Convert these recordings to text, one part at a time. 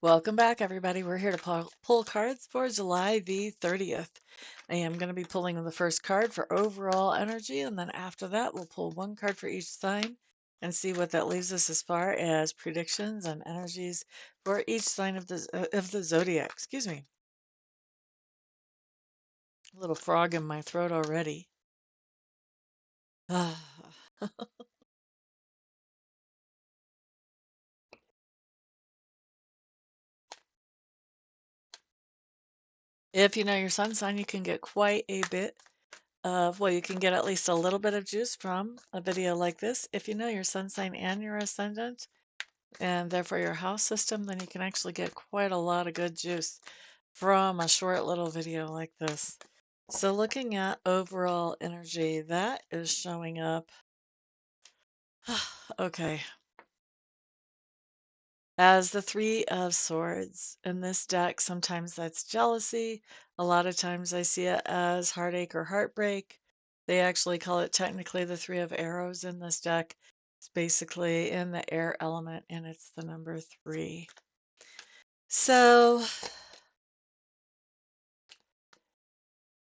Welcome back, everybody. We're here to pull cards for July the 30th. I am going to be pulling the first card for overall energy, and then after that, we'll pull one card for each sign and see what that leaves us as far as predictions and energies for each sign of the zodiac. Excuse me. A little frog in my throat already. If you know your sun sign, you can get quite a bit well, you can get at least a little bit of juice from a video like this. If you know your sun sign and your ascendant, and therefore your house system, then you can actually get quite a lot of good juice from a short little video like this. So looking at overall energy, that is showing up, okay, as the Three of Swords. In this deck, sometimes that's jealousy. A lot of times I see it as heartache or heartbreak. They actually call it technically the Three of Arrows in this deck. It's basically in the air element, and it's the number 3. So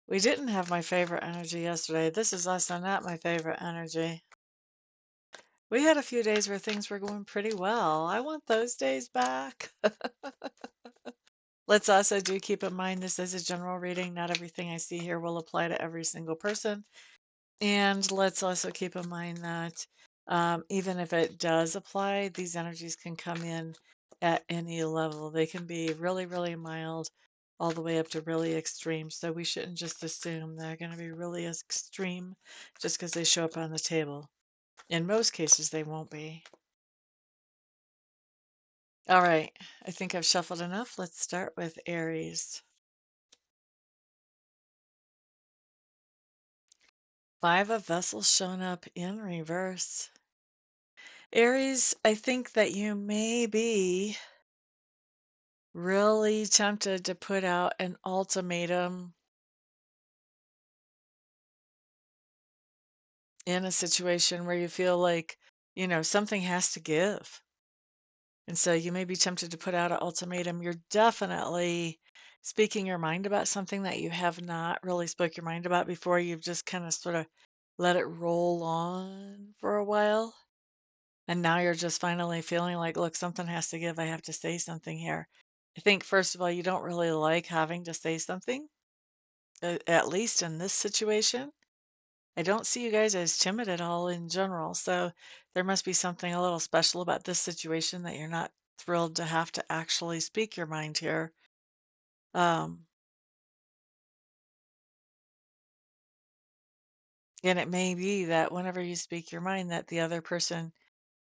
we didn't have my favorite energy yesterday. This is also not my favorite energy. We had a few days where things were going pretty well. I want those days back. Let's also do keep in mind this is a general reading. Not everything I see here will apply to every single person. And let's also keep in mind that even if it does apply, these energies can come in at any level. They can be really, really mild all the way up to really extreme. So we shouldn't just assume they're going to be really extreme just because they show up on the table. In most cases, they won't be. All right, I think I've shuffled enough. Let's start with Aries. 5 of Vessels showing up in reverse. Aries, I think that you may be really tempted to put out an ultimatum in a situation where you feel like, something has to give. And so you may be tempted to put out an ultimatum. You're definitely speaking your mind about something that you have not really spoke your mind about before. You've just kind of sort of let it roll on for a while. And now you're just finally feeling like, look, something has to give. I have to say something here. I think, first of all, you don't really like having to say something, at least in this situation. I don't see you guys as timid at all in general. So there must be something a little special about this situation that you're not thrilled to have to actually speak your mind here. Um, and it may be that whenever you speak your mind, that the other person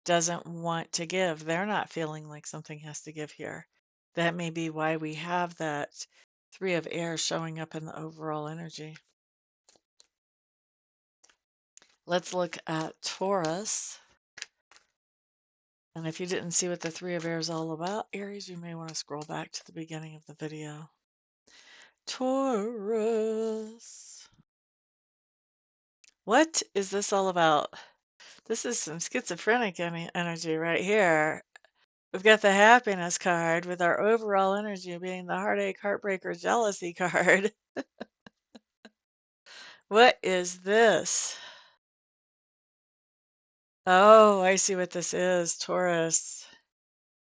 doesn't want to give. They're not feeling like something has to give here. That may be why we have that 3 of air showing up in the overall energy. Let's look at Taurus. And if you didn't see what the 3 of air is all about, Aries, you may want to scroll back to the beginning of the video. Taurus. What is this all about? This is some schizophrenic energy right here. We've got the happiness card with our overall energy being the heartache, heartbreaker, jealousy card. What is this? Oh, I see what this is, Taurus.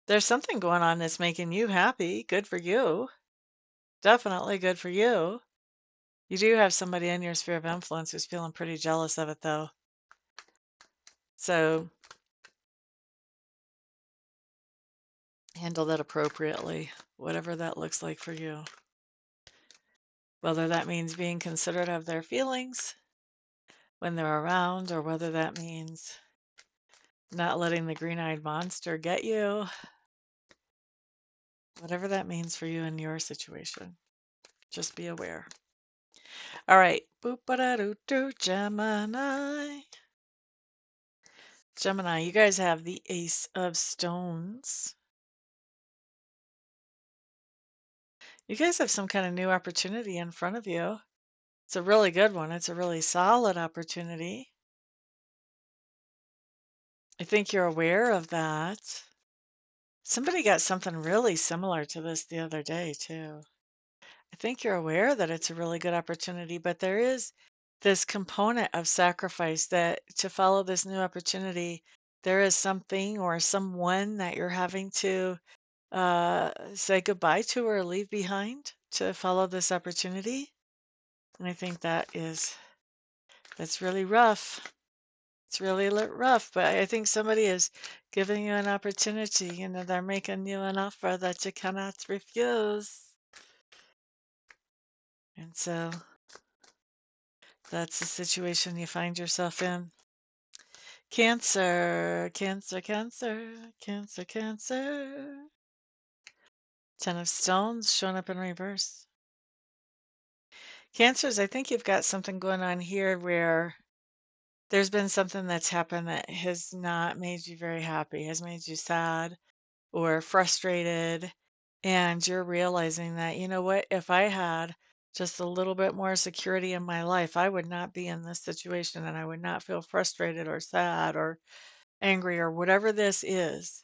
There's something going on that's making you happy. Good for you. Definitely good for you. You do have somebody in your sphere of influence who's feeling pretty jealous of it, though. So handle that appropriately, whatever that looks like for you. Whether that means being considerate of their feelings when they're around, or whether that means not letting the green-eyed monster get you. Whatever that means for you in your situation. Just be aware. All right. Boop-a-da-doo-doo, Gemini. Gemini, you guys have the Ace of Stones. You guys have some kind of new opportunity in front of you. It's a really good one. It's a really solid opportunity. I think you're aware of that. Somebody got something really similar to this the other day, too. I think you're aware that it's a really good opportunity, but there is this component of sacrifice that to follow this new opportunity, there is something or someone that you're having to say goodbye to or leave behind to follow this opportunity. And I think that's really rough. It's really rough, but I think somebody is giving you an opportunity. They're making you an offer that you cannot refuse. And so that's the situation you find yourself in. Cancer, Cancer, Cancer, Cancer, Cancer. Ten of Stones showing up in reverse. Cancers, I think you've got something going on here where there's been something that's happened that has not made you very happy, has made you sad or frustrated. And you're realizing that, you know what, if I had just a little bit more security in my life, I would not be in this situation and I would not feel frustrated or sad or angry or whatever this is.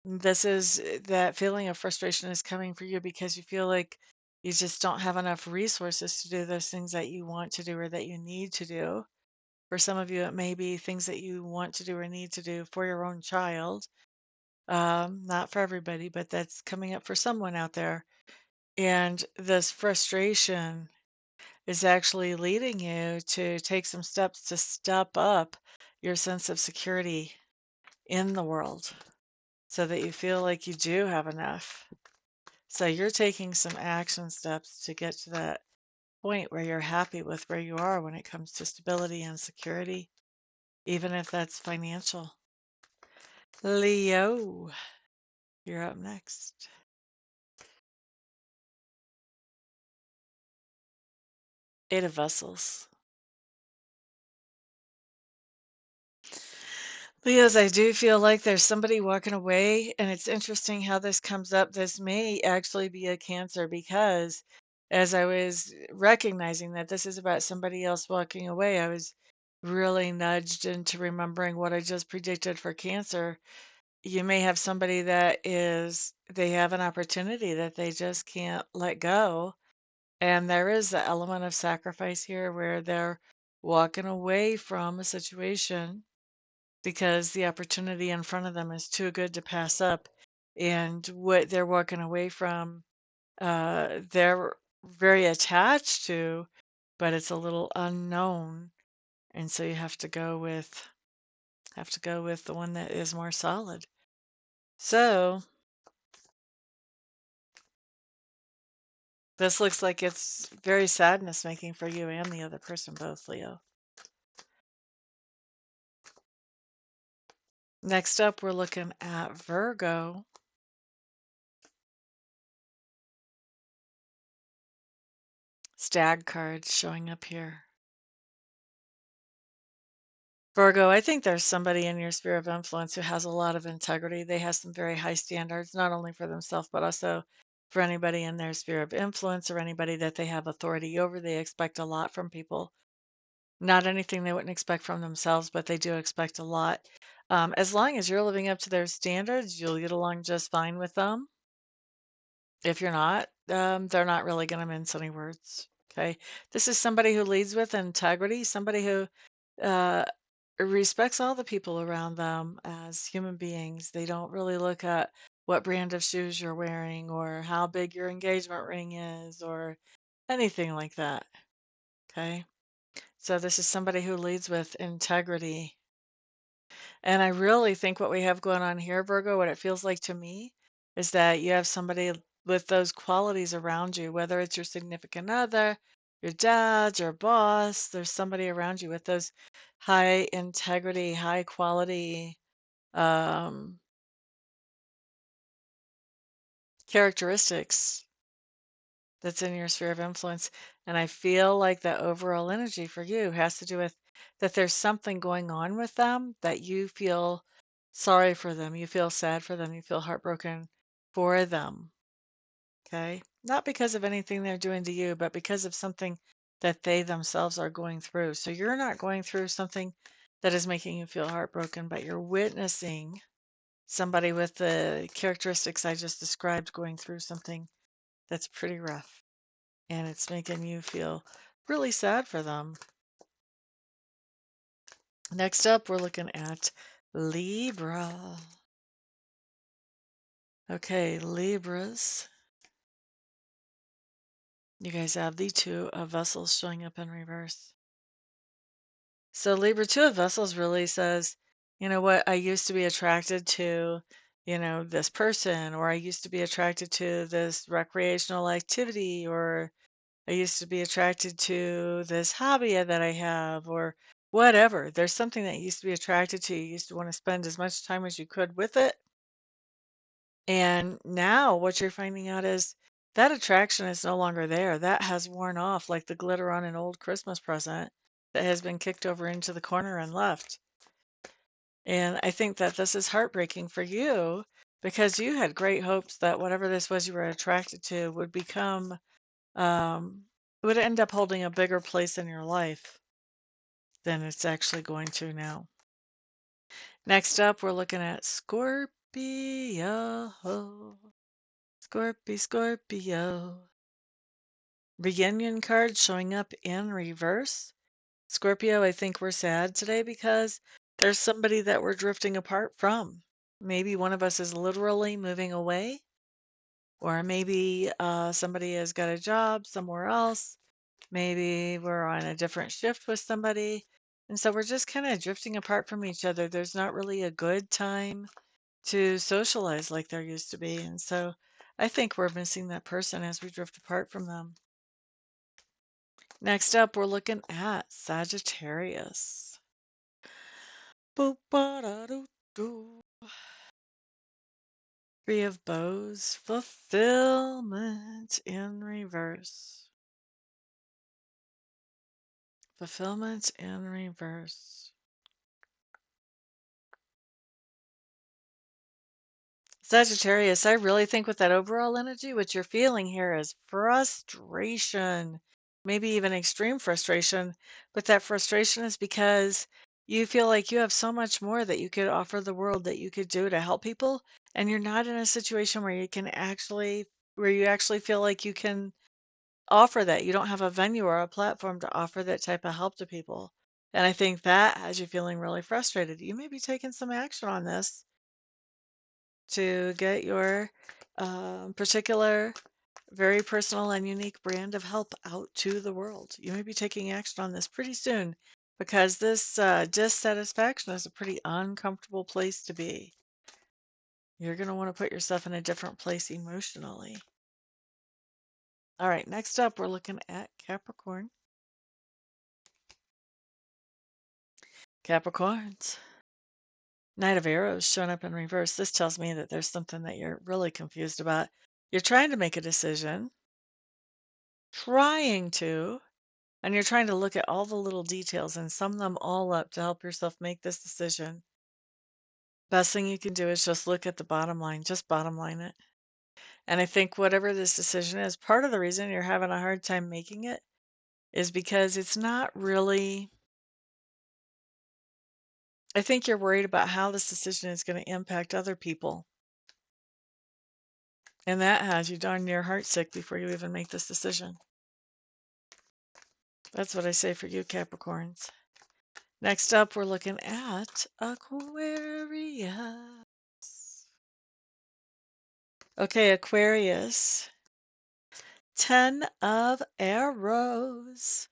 This is that feeling of frustration is coming for you because you feel like you just don't have enough resources to do those things that you want to do or that you need to do. For some of you, it may be things that you want to do or need to do for your own child. Not for everybody, but that's coming up for someone out there. And this frustration is actually leading you to take some steps to step up your sense of security in the world so that you feel like you do have enough. So you're taking some action steps to get to that point where you're happy with where you are when it comes to stability and security, even if that's financial. Leo, you're up next. Eight of Vessels. Leos, I do feel like there's somebody walking away, and it's interesting how this comes up. This may actually be a Cancer because as I was recognizing that this is about somebody else walking away, I was really nudged into remembering what I just predicted for Cancer. You may have somebody they have an opportunity that they just can't let go. And there is the element of sacrifice here where they're walking away from a situation because the opportunity in front of them is too good to pass up. And what they're walking away from, they're very attached to, but it's a little unknown. And so you have to go with the one that is more solid. So this looks like it's very sadness making for you and the other person both, Leo. Next up, we're looking at Virgo. Stag card showing up here. Virgo, I think there's somebody in your sphere of influence who has a lot of integrity. They have some very high standards, not only for themselves, but also for anybody in their sphere of influence or anybody that they have authority over. They expect a lot from people. Not anything they wouldn't expect from themselves, but they do expect a lot. As long as you're living up to their standards, you'll get along just fine with them. If you're not, they're not really going to mince any words. Okay. This is somebody who leads with integrity, somebody who uh, respects all the people around them as human beings. They don't really look at what brand of shoes you're wearing or how big your engagement ring is or anything like that. Okay. So this is somebody who leads with integrity. And I really think what we have going on here, Virgo, what it feels like to me is that you have somebody with those qualities around you, whether it's your significant other, your dad, your boss, there's somebody around you with those high integrity, high quality um, characteristics that's in your sphere of influence. And I feel like the overall energy for you has to do with that there's something going on with them that you feel sorry for them, you feel sad for them, you feel heartbroken for them. Okay. Not because of anything they're doing to you, but because of something that they themselves are going through. So you're not going through something that is making you feel heartbroken, but you're witnessing somebody with the characteristics I just described going through something that's pretty rough, and it's making you feel really sad for them. Next up, we're looking at Libra. Okay, Libras. You guys have the Two of Vessels showing up in reverse. So Libra Two of Vessels really says, you know what, I used to be attracted to, this person, or I used to be attracted to this recreational activity, or I used to be attracted to this hobby that I have, or whatever. There's something that you used to be attracted to. You used to want to spend as much time as you could with it. And now what you're finding out is that attraction is no longer there. That has worn off like the glitter on an old Christmas present that has been kicked over into the corner and left. And I think that this is heartbreaking for you because you had great hopes that whatever this was you were attracted to would become, would end up holding a bigger place in your life than it's actually going to now. Next up, we're looking at Scorpio. Scorpio. Reunion card showing up in reverse. Scorpio, I think we're sad today because there's somebody that we're drifting apart from. Maybe one of us is literally moving away, or maybe somebody has got a job somewhere else. Maybe we're on a different shift with somebody. And so we're just kind of drifting apart from each other. There's not really a good time to socialize like there used to be. And so I think we're missing that person as we drift apart from them. Next up, we're looking at Sagittarius. Boop-ba-da-doo-doo. Three of Bows, fulfillment in reverse. Fulfillment in reverse. Sagittarius, I really think with that overall energy, what you're feeling here is frustration, maybe even extreme frustration. But that frustration is because you feel like you have so much more that you could offer the world, that you could do to help people. And you're not in a situation where where you actually feel like you can offer that. You don't have a venue or a platform to offer that type of help to people. And I think that has you feeling really frustrated. You may be taking some action on this to get your particular, very personal and unique brand of help out to the world. You may be taking action on this pretty soon because this dissatisfaction is a pretty uncomfortable place to be. You're going to want to put yourself in a different place emotionally. All right, next up, we're looking at Capricorn. Capricorns. Knight of Arrows showing up in reverse. This tells me that there's something that you're really confused about. You're trying to make a decision, and you're trying to look at all the little details and sum them all up to help yourself make this decision. Best thing you can do is just look at the bottom line, just bottom line it. And I think whatever this decision is, part of the reason you're having a hard time making it is because it's not really, I think you're worried about how this decision is going to impact other people. And that has you darn near heartsick before you even make this decision. That's what I say for you, Capricorns. Next up, we're looking at Aquarius. Okay, Aquarius. 10 of Arrows.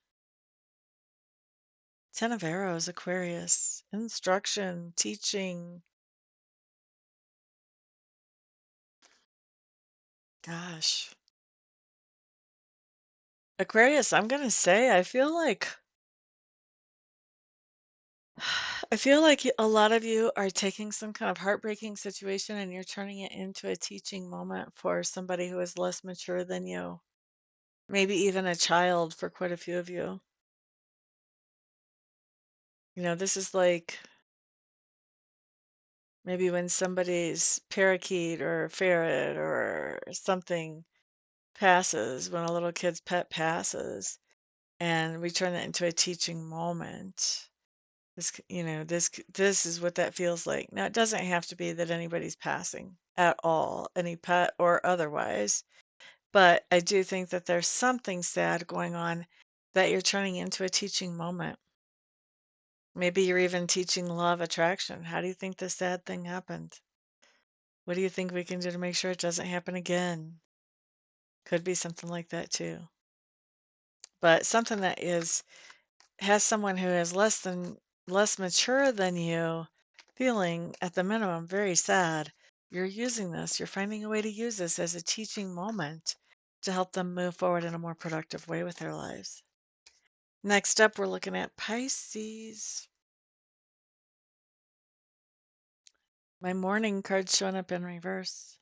10 of Arrows, Aquarius. Instruction, teaching. Gosh. Aquarius, I'm going to say, I feel like a lot of you are taking some kind of heartbreaking situation and you're turning it into a teaching moment for somebody who is less mature than you. Maybe even a child for quite a few of you. This is like maybe when somebody's parakeet or ferret or something passes, when a little kid's pet passes, and we turn that into a teaching moment. This is what that feels like. Now, it doesn't have to be that anybody's passing at all, any pet or otherwise, but I do think that there's something sad going on that you're turning into a teaching moment. Maybe you're even teaching law of attraction. How do you think this sad thing happened? What do you think we can do to make sure it doesn't happen again? Could be something like that too. But something that is has someone who is less mature than you feeling at the minimum very sad. You're using this, you're finding a way to use this as a teaching moment to help them move forward in a more productive way with their lives. Next up, we're looking at Pisces. My Mourning card's showing up in reverse.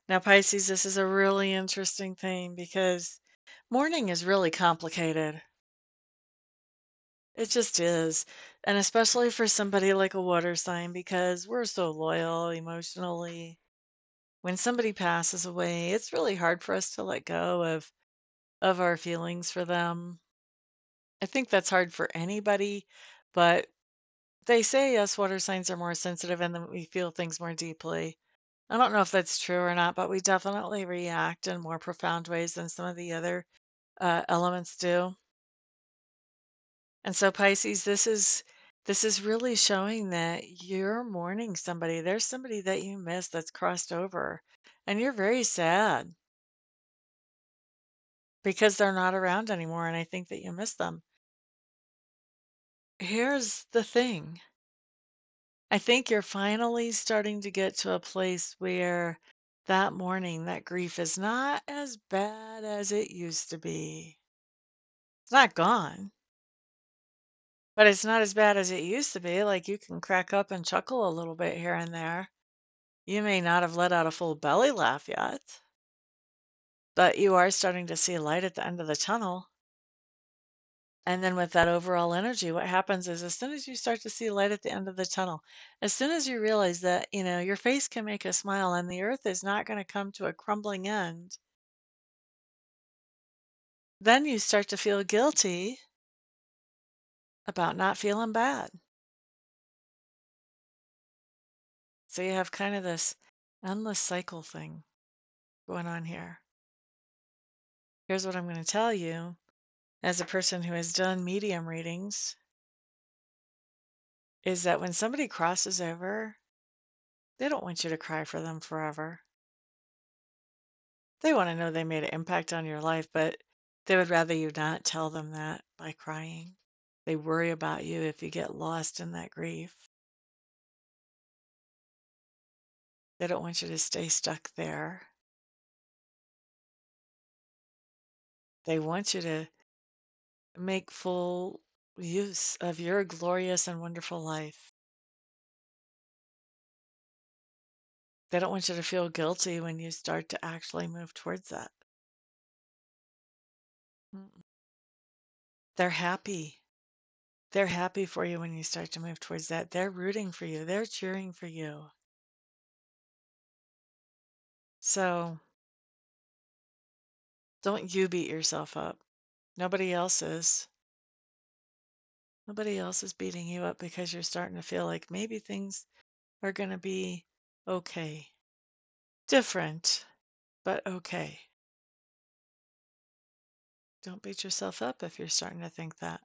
Now, Pisces, this is a really interesting thing because mourning is really complicated. It just is. And especially for somebody like a water sign, because we're so loyal emotionally. When somebody passes away, it's really hard for us to let go of our feelings for them. I think that's hard for anybody, but they say us water signs are more sensitive and that we feel things more deeply. I don't know if that's true or not, but we definitely react in more profound ways than some of the other elements do. And so Pisces, this is really showing that you're mourning somebody. There's somebody that you miss that's crossed over, and you're very sad because they're not around anymore, and I think that you miss them. Here's the thing. I think you're finally starting to get to a place where that mourning, that grief is not as bad as it used to be. It's not gone, but it's not as bad as it used to be. Like you can crack up and chuckle a little bit here and there. You may not have let out a full belly laugh yet, but you are starting to see light at the end of the tunnel. And then with that overall energy, what happens is as soon as you start to see light at the end of the tunnel, as soon as you realize that, your face can make a smile and the earth is not going to come to a crumbling end, then you start to feel guilty about not feeling bad. So you have kind of this endless cycle thing going on here. Here's what I'm going to tell you as a person who has done medium readings is that when somebody crosses over, they don't want you to cry for them forever. They want to know they made an impact on your life, but they would rather you not tell them that by crying. They worry about you if you get lost in that grief. They don't want you to stay stuck there. They want you to make full use of your glorious and wonderful life. They don't want you to feel guilty when you start to actually move towards that. Mm. They're happy. They're happy for you when you start to move towards that. They're rooting for you. They're cheering for you. So don't you beat yourself up. Nobody else is. Nobody else is beating you up because you're starting to feel like maybe things are going to be okay. Different, but okay. Don't beat yourself up if you're starting to think that.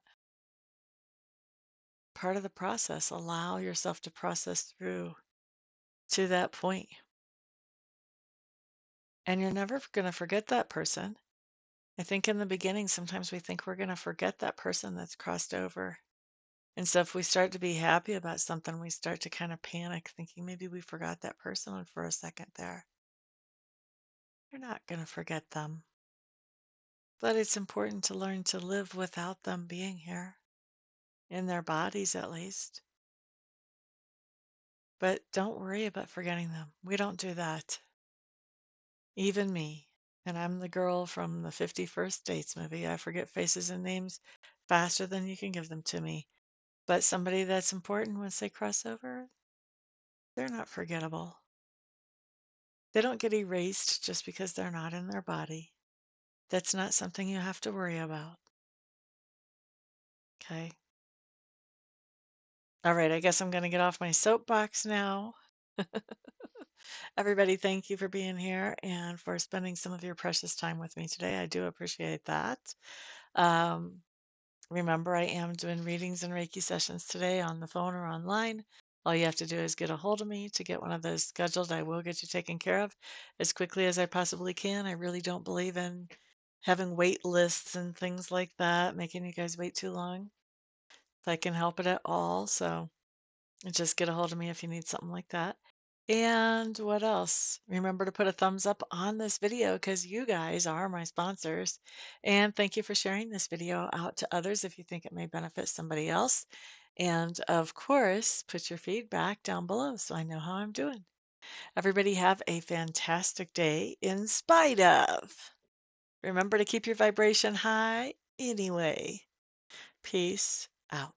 Part of the process, allow yourself to process through to that point. And you're never going to forget that person. I think in the beginning, sometimes we think we're going to forget that person that's crossed over. And so if we start to be happy about something, we start to kind of panic, thinking maybe we forgot that person for a second there. You're not going to forget them. But it's important to learn to live without them being here, in their bodies at least. But don't worry about forgetting them. We don't do that. Even me. And I'm the girl from the 51st Dates movie. I forget faces and names faster than you can give them to me. But somebody that's important once they cross over, they're not forgettable. They don't get erased just because they're not in their body. That's not something you have to worry about. Okay? All right, I guess I'm going to get off my soapbox now. Everybody, thank you for being here and for spending some of your precious time with me today. I do appreciate that. Um, Remember, I am doing readings and Reiki sessions today on the phone or online. All you have to do is get a hold of me to get one of those scheduled. I will get you taken care of as quickly as I possibly can. I really don't believe in having wait lists and things like that, making you guys wait too long. If I can help it at all. So just get a hold of me if you need something like that. And what else? Remember to put a thumbs up on this video because you guys are my sponsors. And thank you for sharing this video out to others if you think it may benefit somebody else. And of course, put your feedback down below so I know how I'm doing. Everybody have a fantastic day in spite of. Remember to keep your vibration high anyway. Peace out.